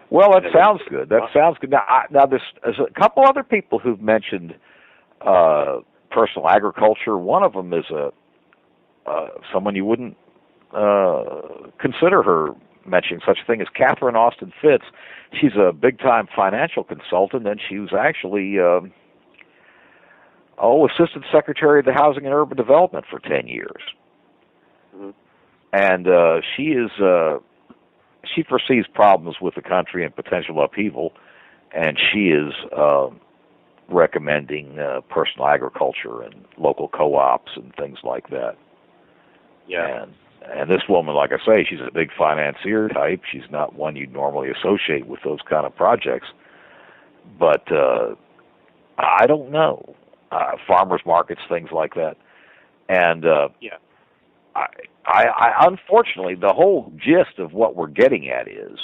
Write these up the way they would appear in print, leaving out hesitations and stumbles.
Well, that sounds good. That sounds good. Now there's a couple other people who've mentioned personal agriculture. One of them is someone you wouldn't consider her mentioning such a thing as Catherine Austin Fitts. She's a big-time financial consultant, and she was actually Assistant Secretary of the Housing and Urban Development for 10 years. Mm-hmm. And she foresees problems with the country and potential upheaval, and she is recommending personal agriculture and local co-ops and things like that. Yeah. And this woman, like I say, she's a big financier type. She's not one you'd normally associate with those kind of projects. But I don't know. Farmers markets, things like that. And I unfortunately, the whole gist of what we're getting at is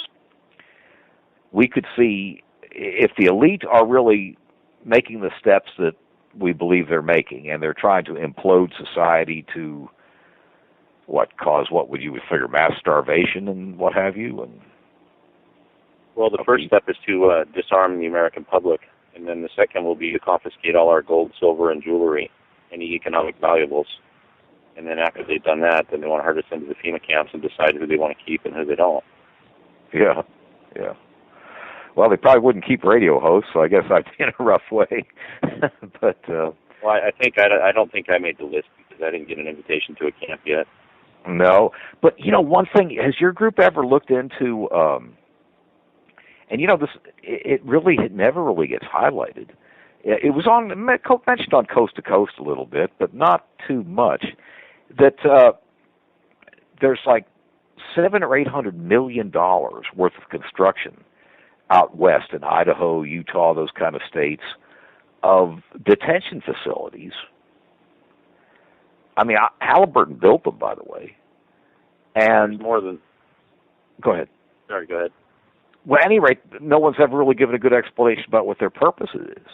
we could see if the elite are really making the steps that we believe they're making, and they're trying to implode society to what would you figure, mass starvation and what have you? And well, the first step is to disarm the American public, and then the second will be to confiscate all our gold, silver, and jewelry, any economic valuables. And then after they've done that, then they want to herd us into the FEMA camps and decide who they want to keep and who they don't. Yeah. Well, they probably wouldn't keep radio hosts, so I guess I'd be in a rough way. But well, I don't think I made the list because I didn't get an invitation to a camp yet. No, but one thing, has your group ever looked into? And this, it never really gets highlighted. It was mentioned on Coast to Coast a little bit, but not too much. That there's like $700 or $800 million worth of construction out west in Idaho, Utah, those kind of states, of detention facilities. I mean, Halliburton built them, by the way. And more than. Go ahead. Sorry, go ahead. Well, at any rate, no one's ever really given a good explanation about what their purpose is.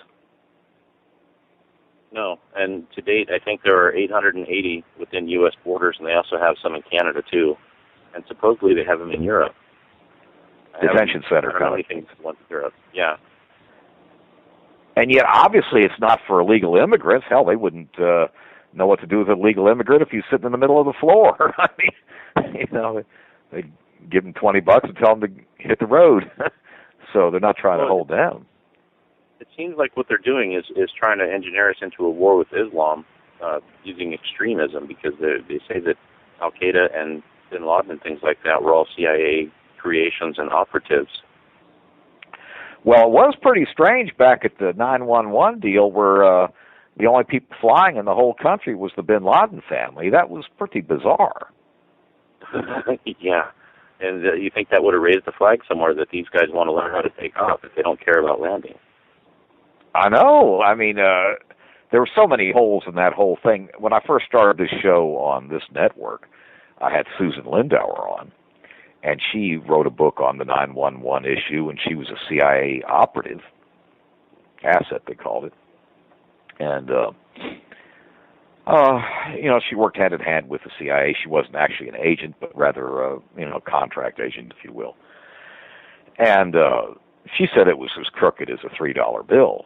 No, and to date, I think there are 880 within U.S. borders, and they also have some in Canada, too. And supposedly they have them in Europe. Detention center kind of thing. Europe, yeah. And yet, obviously, it's not for illegal immigrants. Hell, they wouldn't know what to do with an illegal immigrant if he's sitting in the middle of the floor. I mean, they give him $20 and tell him to hit the road. So they're not trying to hold down. It seems like what they're doing is trying to engineer us into a war with Islam using extremism, because they say that Al-Qaeda and Bin Laden and things like that were all CIA creations and operatives. Well, it was pretty strange back at the 9/11 deal where the only people flying in the whole country was the Bin Laden family. That was pretty bizarre. Yeah. And you think that would have raised the flag somewhere that these guys want to learn how to take off if they don't care about landing. I know. I mean, there were so many holes in that whole thing. When I first started this show on this network, I had Susan Lindauer on, and she wrote a book on the 9/11 issue, and she was a CIA operative, asset they called it. And, she worked hand in hand with the CIA. She wasn't actually an agent, but rather, a contract agent, if you will. And she said it was as crooked as a $3 bill.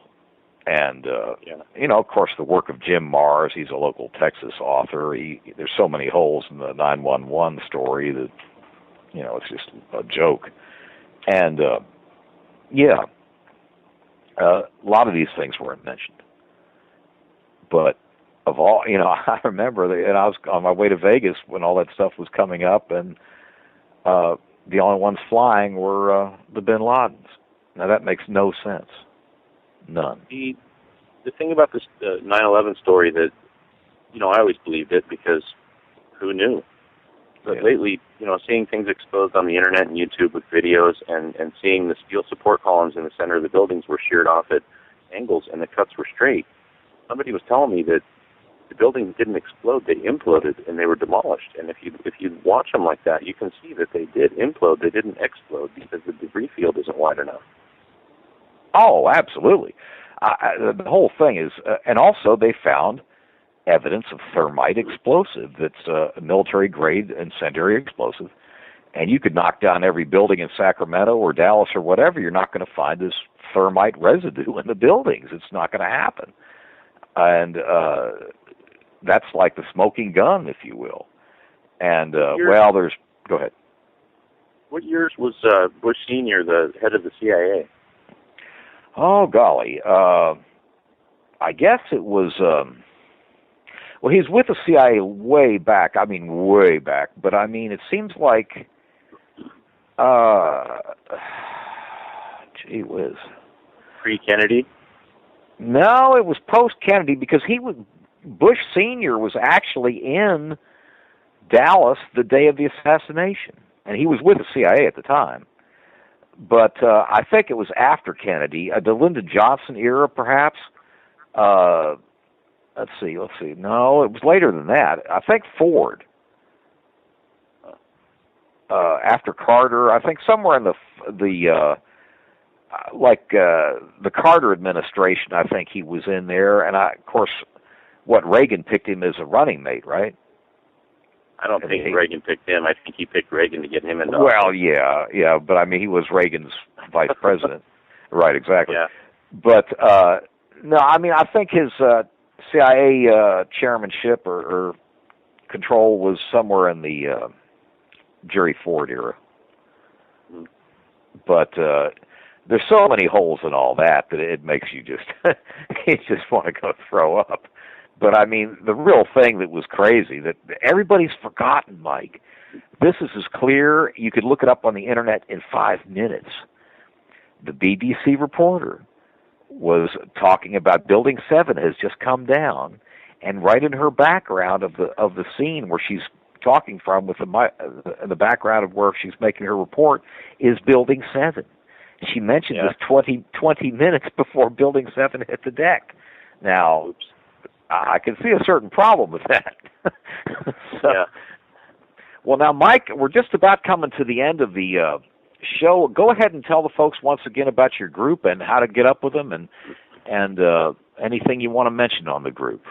And, of course, the work of Jim Marrs, he's a local Texas author. There's so many holes in the 911 story that, it's just a joke. And, a lot of these things weren't mentioned. But of all, I remember, and I was on my way to Vegas when all that stuff was coming up, and the only ones flying were the Bin Ladens. Now, that makes no sense. None. The thing about this 9/11 story that, I always believed it because who knew? But lately, seeing things exposed on the internet and YouTube with videos and seeing the steel support columns in the center of the buildings were sheared off at angles and the cuts were straight, somebody was telling me that the buildings didn't explode, they imploded and they were demolished. And if you watch them like that, you can see that they did implode, they didn't explode because the debris field isn't wide enough. Oh, absolutely. The whole thing is, and also they found evidence of thermite explosive that's a military-grade incendiary explosive, And you could knock down every building in Sacramento or Dallas or whatever. You're not going to find this thermite residue in the buildings. It's not going to happen. And that's like the smoking gun, if you will. And, well, there's... Go ahead. What years was Bush Sr. the head of the CIA? Oh, golly. I guess it was... well, he's with the CIA way back. I mean, way back. But, I mean, it seems like... gee whiz. Pre-Kennedy? No, it was post-Kennedy because Bush Sr. was actually in Dallas the day of the assassination. And he was with the CIA at the time. But I think it was after Kennedy, the Lyndon Johnson era, perhaps. Let's see. No, it was later than that. I think Ford. After Carter, I think somewhere in the Carter administration, I think he was in there. And of course, Reagan picked him as a running mate, right? I don't think Reagan picked him. I think he picked Reagan to get him into Well, office. yeah, but I mean, he was Reagan's vice president. Right, exactly. Yeah. But, no, I mean, I think his CIA chairmanship or control was somewhere in the Jerry Ford era. Mm. But there's so many holes in all that it makes you just you just want to go throw up. But I mean, the real thing that was crazy that everybody's forgotten, Mike. This is as clear. You could look it up on the internet in 5 minutes. The BBC reporter was talking about Building 7 has just come down, and right in her background of the scene where she's talking from, with the background of where she's making her report, is Building 7. She mentioned this 20 minutes before Building 7 hit the deck. Now, oops. I can see a certain problem with that. Yeah. Well, now, Mike, we're just about coming to the end of the show. Go ahead and tell the folks once again about your group and how to get up with them, and anything you want to mention on the group.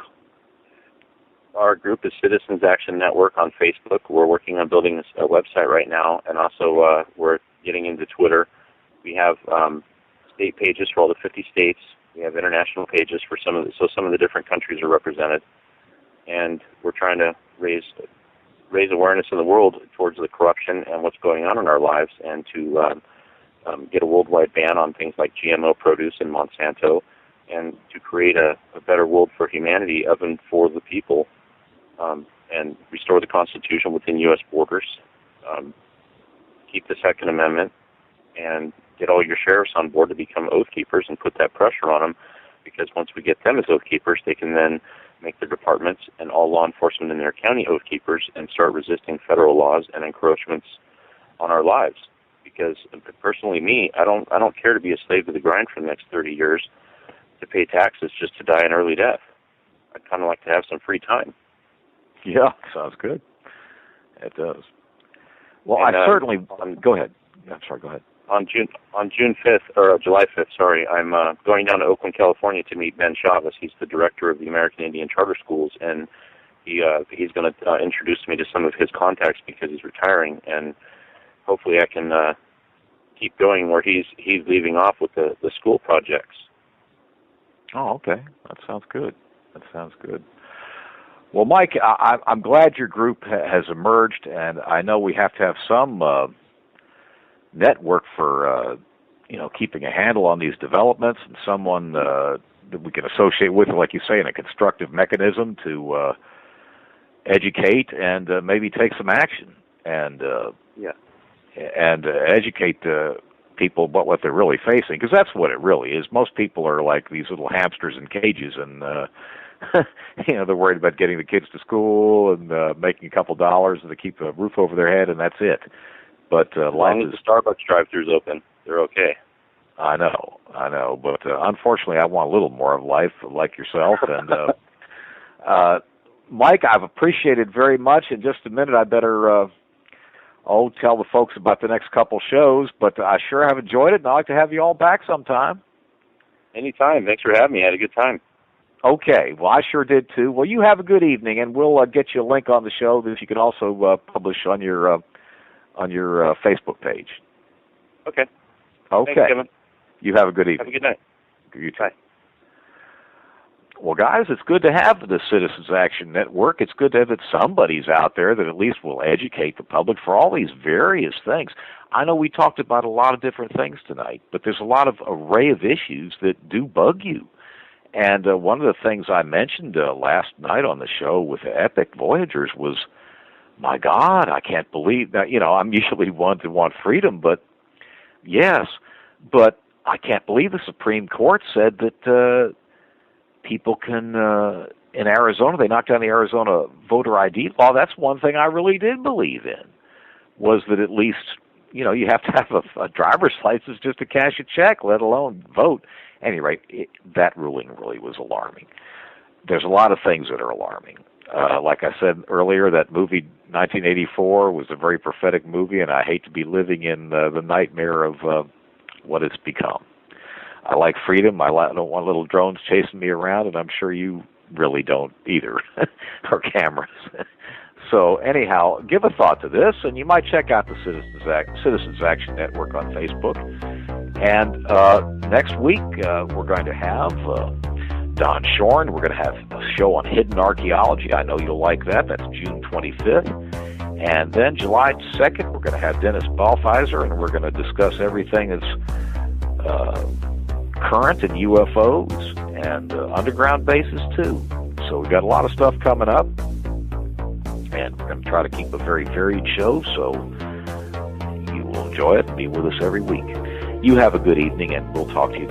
Our group is Citizens Action Network on Facebook. We're working on building a website right now, and also we're getting into Twitter. We have state pages for all the 50 states. We have international pages for some of the different countries are represented, and we're trying to raise awareness in the world towards the corruption and what's going on in our lives, and to get a worldwide ban on things like GMO produce and Monsanto, and to create a better world for humanity of and for the people, and restore the Constitution within U.S. borders, keep the Second Amendment, and get all your sheriffs on board to become oath keepers and put that pressure on them, because once we get them as oath keepers, they can then make their departments and all law enforcement in their county oath keepers and start resisting federal laws and encroachments on our lives. Because personally, I don't care to be a slave to the grind for the next 30 years to pay taxes just to die an early death. I'd kind of like to have some free time. Yeah, sounds good. It does. Well, and, I certainly... Go ahead. I'm sorry, go ahead. On June 5th, or July 5th, sorry, I'm going down to Oakland, California to meet Ben Chavez. He's the director of the American Indian Charter Schools, and he's going to introduce me to some of his contacts because he's retiring, and hopefully I can keep going where he's leaving off with the school projects. Oh, okay. That sounds good. Well, Mike, I'm glad your group has emerged, and I know we have to have some network for keeping a handle on these developments, and someone that we can associate with, like you say, in a constructive mechanism to educate and maybe take some action and educate people about what they're really facing, because that's what it really is. Most people are like these little hamsters in cages, and they're worried about getting the kids to school and making a couple dollars and to keep a roof over their head, and that's it. But as long as the Starbucks drive-thru's open, they're okay. I know. But unfortunately, I want a little more of life like yourself. And Mike, I've appreciated very much. In just a minute, I better tell the folks about the next couple shows. But I sure have enjoyed it, and I'd like to have you all back sometime. Anytime. Thanks for having me. I had a good time. Okay. Well, I sure did, too. Well, you have a good evening, and we'll get you a link on the show that you can also publish on your Facebook page. Okay. Okay. Thanks, Kevin. You have a good evening. Have a good night. You too. Bye. Well, guys, it's good to have the Citizens Action Network. It's good to have that somebody's out there that at least will educate the public for all these various things. I know we talked about a lot of different things tonight, but there's a lot of array of issues that do bug you. And one of the things I mentioned last night on the show with the Epic Voyagers was, my God, I can't believe that. I'm usually one to want freedom, but yes, but I can't believe the Supreme Court said that people can, in Arizona, they knocked down the Arizona voter ID law. That's one thing I really did believe in, was that at least, you have to have a driver's license just to cash a check, let alone vote. At any rate, that ruling really was alarming. There's a lot of things that are alarming. Like I said earlier, that movie 1984 was a very prophetic movie, and I hate to be living in the nightmare of what it's become. I like freedom. I don't want little drones chasing me around, and I'm sure you really don't either, or cameras. So anyhow, give a thought to this, and you might check out the Citizens Action Network on Facebook. And next week, we're going to have Don Shorn. We're going to have a show on hidden archaeology. I know you'll like that. That's June 25th. And then July 2nd, we're going to have Dennis Baltheiser, and we're going to discuss everything that's current in UFOs and underground bases, too. So we've got a lot of stuff coming up. And we're going to try to keep a very varied show, so you will enjoy it and be with us every week. You have a good evening, and we'll talk to you